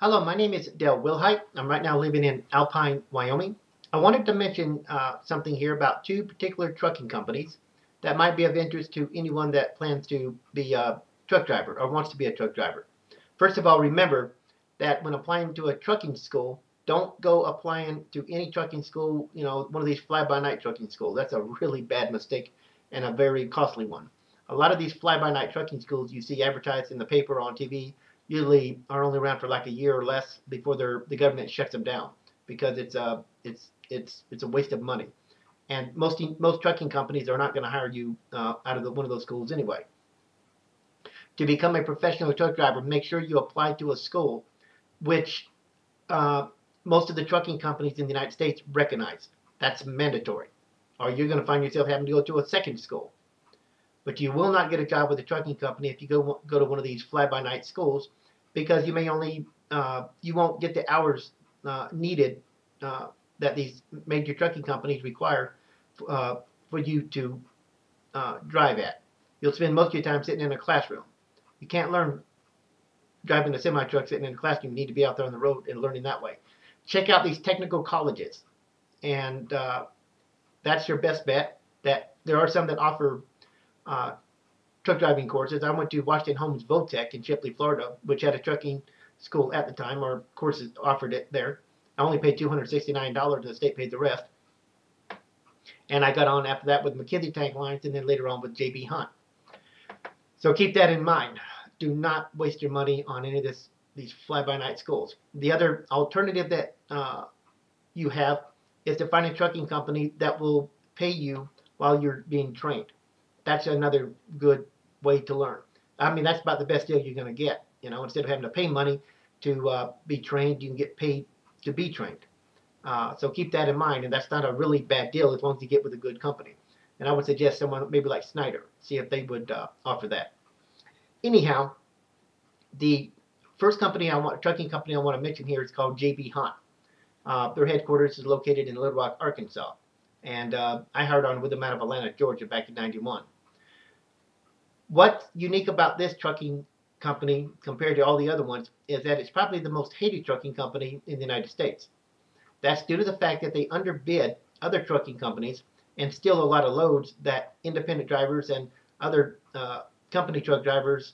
Hello, my name is Dale Wilhite. I'm right now living in Alpine, Wyoming. I wanted to mention something here about two particular trucking companies that might be of interest to anyone that plans to be a truck driver or wants to be a truck driver. First of all, remember that when applying to a trucking school, don't go applying to any trucking school, one of these fly-by-night trucking schools. That's a really bad mistake and a very costly one. A lot of these fly-by-night trucking schools you see advertised in the paper or on TV usually are only around for like a year or less before the government shuts them down because it's a waste of money. And most trucking companies are not going to hire you out of one of those schools anyway. To become a professional truck driver, make sure you apply to a school which uh, most of the trucking companies in the United States recognize. That's mandatory. Or you're going to find yourself having to go to a second school. But you will not get a job with a trucking company if you go to one of these fly-by-night schools because you won't get the hours needed that these major trucking companies require for you to drive at. You'll spend most of your time sitting in a classroom. You can't learn driving a semi-truck sitting in a classroom. You need to be out there on the road and learning that way. Check out these technical colleges, and that's your best bet. That there are some that offer uh, truck driving courses. I went to Washington Holmes Votech in Shipley, Florida, which had a trucking school at the time, or courses offered it there. I only paid $269, and the state paid the rest. And I got on after that with McKinsey Tank Lines, and then later on with J.B. Hunt. So keep that in mind. Do not waste your money on any of these fly-by-night schools. The other alternative that you have is to find a trucking company that will pay you while you're being trained. That's another good way to learn. I mean, that's about the best deal you're going to get. Instead of having to pay money to be trained, you can get paid to be trained. So keep that in mind, and that's not a really bad deal as long as you get with a good company. And I would suggest someone maybe like Snyder, see if they would offer that. Anyhow, the first trucking company I want to mention here is called J.B. Hunt. Their headquarters is located in Little Rock, Arkansas, and I hired on with them out of Atlanta, Georgia, back in '91. What's unique about this trucking company compared to all the other ones is that it's probably the most hated trucking company in the United States. That's due to the fact that they underbid other trucking companies and steal a lot of loads that independent drivers and other company truck drivers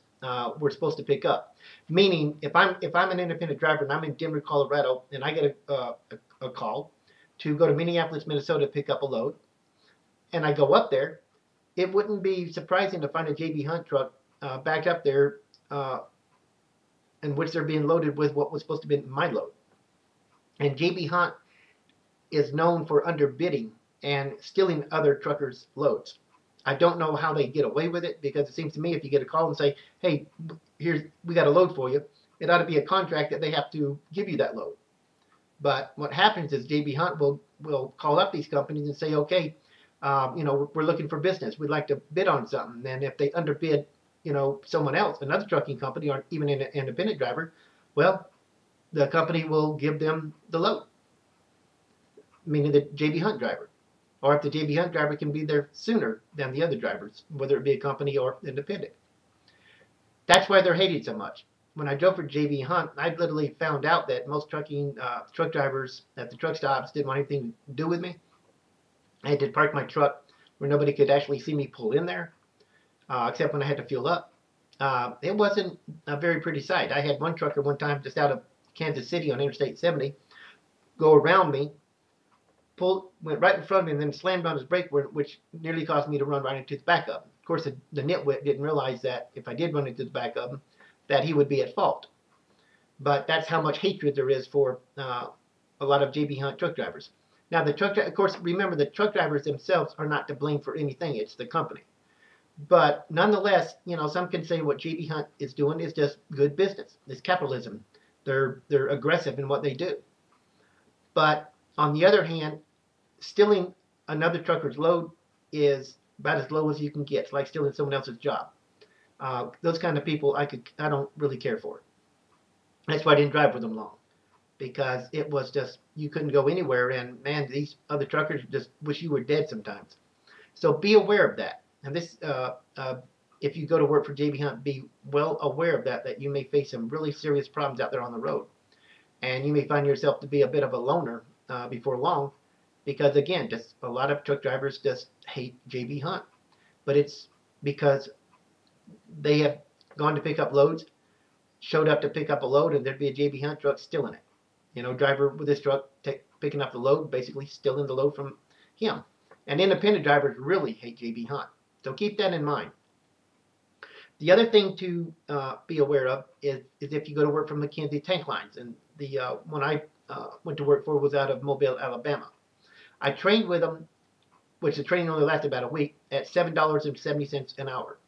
were supposed to pick up. Meaning, if I'm an independent driver and I'm in Denver, Colorado, and I get a call to go to Minneapolis, Minnesota to pick up a load, and I go up there, it wouldn't be surprising to find a JB Hunt truck backed up there in which they're being loaded with what was supposed to be my load. And JB Hunt is known for underbidding and stealing other truckers' loads. I don't know how they get away with it because it seems to me if you get a call and say, hey, we got a load for you, it ought to be a contract that they have to give you that load. But what happens is JB Hunt will call up these companies and say, okay, we're looking for business. We'd like to bid on something. And if they underbid, someone else, another trucking company, or even an independent driver, well, the company will give them the load, meaning the JB Hunt driver. Or if the JB Hunt driver can be there sooner than the other drivers, whether it be a company or independent. That's why they're hated so much. When I drove for JB Hunt, I literally found out that most truck drivers at the truck stops didn't want anything to do with me. I had to park my truck where nobody could actually see me pull in there, except when I had to fuel up. It wasn't a very pretty sight. I had one trucker one time just out of Kansas City on Interstate 70 go around me, went right in front of me, and then slammed on his brake, which nearly caused me to run right into the back of him. Of course, the nitwit didn't realize that if I did run into the back of him, that he would be at fault. But that's how much hatred there is for a lot of JB Hunt truck drivers. Now, of course, remember, the truck drivers themselves are not to blame for anything. It's the company. But nonetheless, some can say what JB Hunt is doing is just good business. It's capitalism. They're aggressive in what they do. But on the other hand, stealing another trucker's load is about as low as you can get. It's like stealing someone else's job. Those kind of people I don't really care for. That's why I didn't drive with them long, because it was just, you couldn't go anywhere, and man, these other truckers just wish you were dead sometimes. So be aware of that. And this, if you go to work for JB Hunt, be well aware of that you may face some really serious problems out there on the road. and you may find yourself to be a bit of a loner before long, because again, just a lot of truck drivers just hate JB Hunt, but it's because they have gone to pick up loads, showed up to pick up a load, and there'd be a JB Hunt truck still in it. Driver with this truck picking up the load, basically stealing the load from him. And independent drivers really hate JB Hunt. So keep that in mind. The other thing to be aware of is if you go to work for McKinsey Tank Lines, and the one I went to work for was out of Mobile, Alabama. I trained with them, which the training only lasted about a week, at $7.70 an hour.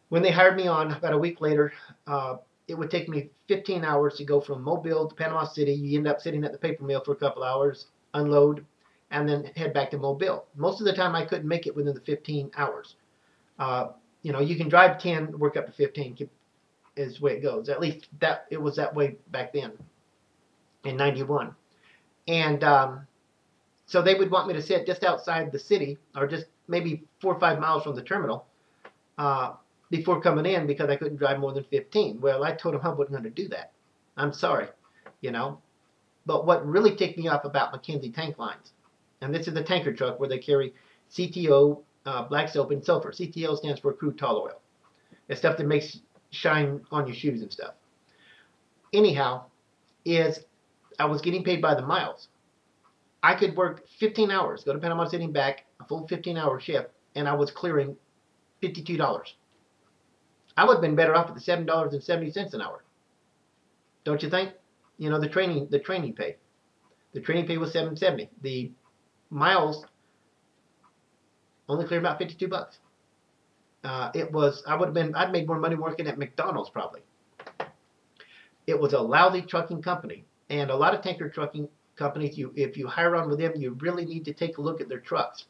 When they hired me on, about a week later, it would take me 15 hours to go from Mobile to Panama City. You end up sitting at the paper mill for a couple hours, unload, and then head back to Mobile. Most of the time, I couldn't make it within the 15 hours. You can drive 10, work up to 15, is the way it goes. At least it was that way back then in 91. And so they would want me to sit just outside the city, or just maybe 4 or 5 miles from the terminal, before coming in, because I couldn't drive more than 15. Well, I told them I wasn't going to do that. I'm sorry, But what really ticked me off about McKinsey Tank Lines, and this is the tanker truck where they carry CTO, black soap, and sulfur. CTO stands for crude tall oil. It's stuff that makes shine on your shoes and stuff. Anyhow, is I was getting paid by the miles. I could work 15 hours, go to Panama City and back, a full 15-hour shift, and I was clearing $52. I would have been better off at the $7.70 an hour. Don't you think? The training pay. The training pay was $7.70. The miles only cleared about $52. I'd made more money working at McDonald's probably. It was a lousy trucking company, and a lot of tanker trucking companies, if you hire on with them, you really need to take a look at their trucks.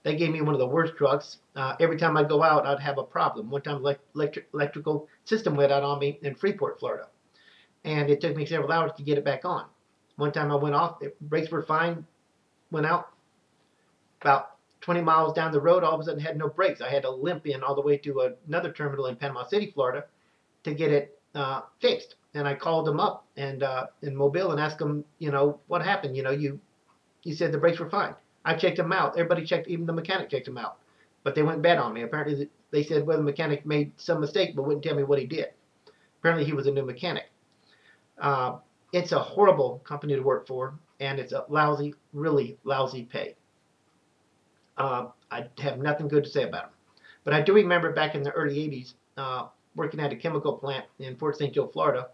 They gave me one of the worst trucks. Every time I'd go out, I'd have a problem. One time, electrical system went out on me in Freeport, Florida, and it took me several hours to get it back on. One time I went off, brakes were fine, went out about 20 miles down the road, all of a sudden had no brakes. I had to limp in all the way to another terminal in Panama City, Florida, to get it fixed. And I called them up and in Mobile and asked them, what happened? You said the brakes were fine. I checked them out. Everybody checked, even the mechanic checked them out. But they went bad on me. Apparently, they said, well, the mechanic made some mistake, but wouldn't tell me what he did. Apparently, he was a new mechanic. It's a horrible company to work for, and it's a lousy, really lousy pay. I have nothing good to say about them. But I do remember back in the early 80s, working at a chemical plant in Fort St. Joe, Florida,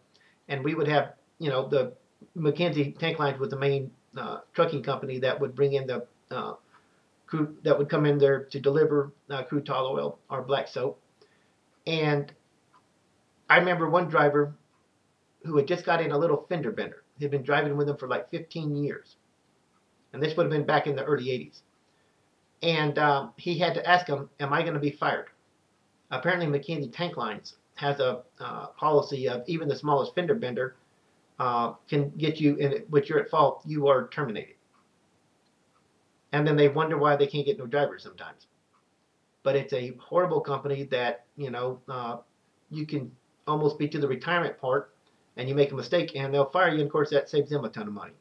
and we would have, the McKinsey Tank Lines was the main trucking company that would bring in the crude, that would come in there to deliver crude tall oil or black soap. And I remember one driver who had just got in a little fender bender. He'd been driving with them for like 15 years. And this would have been back in the early 80s. And he had to ask him, am I going to be fired? Apparently McKinsey Tank Lines has a policy of even the smallest fender bender can get you, in which you're at fault, you are terminated. And then they wonder why they can't get no drivers sometimes. But it's a horrible company that, you can almost be to the retirement part and you make a mistake and they'll fire you. And of course, that saves them a ton of money.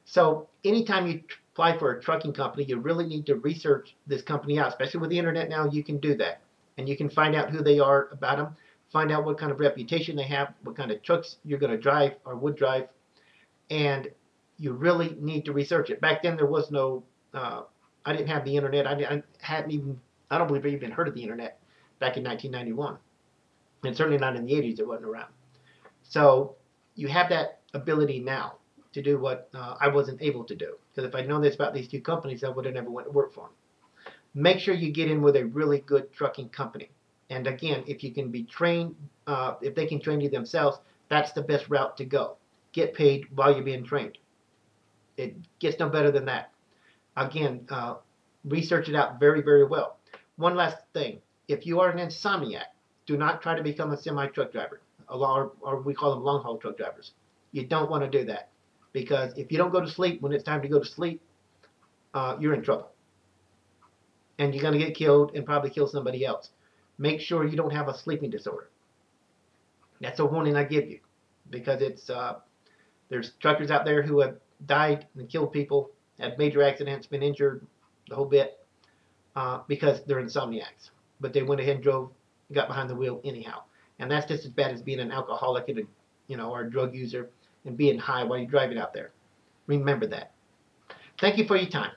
So anytime you apply for a trucking company, you really need to research this company out, especially with the internet now. You can do that. And you can find out who they are, about them, find out what kind of reputation they have, what kind of trucks you're going to drive or would drive. And you really need to research it. Back then, there was no, I didn't have the internet. I don't believe I even heard of the internet back in 1991. And certainly not in the 80s, it wasn't around. So you have that ability now to do what I wasn't able to do. Because if I'd known this about these two companies, I would have never went to work for them. Make sure you get in with a really good trucking company. And again, if you can be trained, if they can train you themselves, that's the best route to go. Get paid while you're being trained. It gets no better than that. Again, research it out very, very well. One last thing. If you are an insomniac, do not try to become a semi-truck driver, or we call them long-haul truck drivers. You don't want to do that. Because if you don't go to sleep when it's time to go to sleep, you're in trouble. And you're going to get killed and probably kill somebody else. Make sure you don't have a sleeping disorder. That's a warning I give you. Because it's There's truckers out there who have died and killed people, had major accidents, been injured, the whole bit, because they're insomniacs. But they went ahead and drove, got behind the wheel anyhow. And that's just as bad as being an alcoholic and or a drug user and being high while you're driving out there. Remember that. Thank you for your time.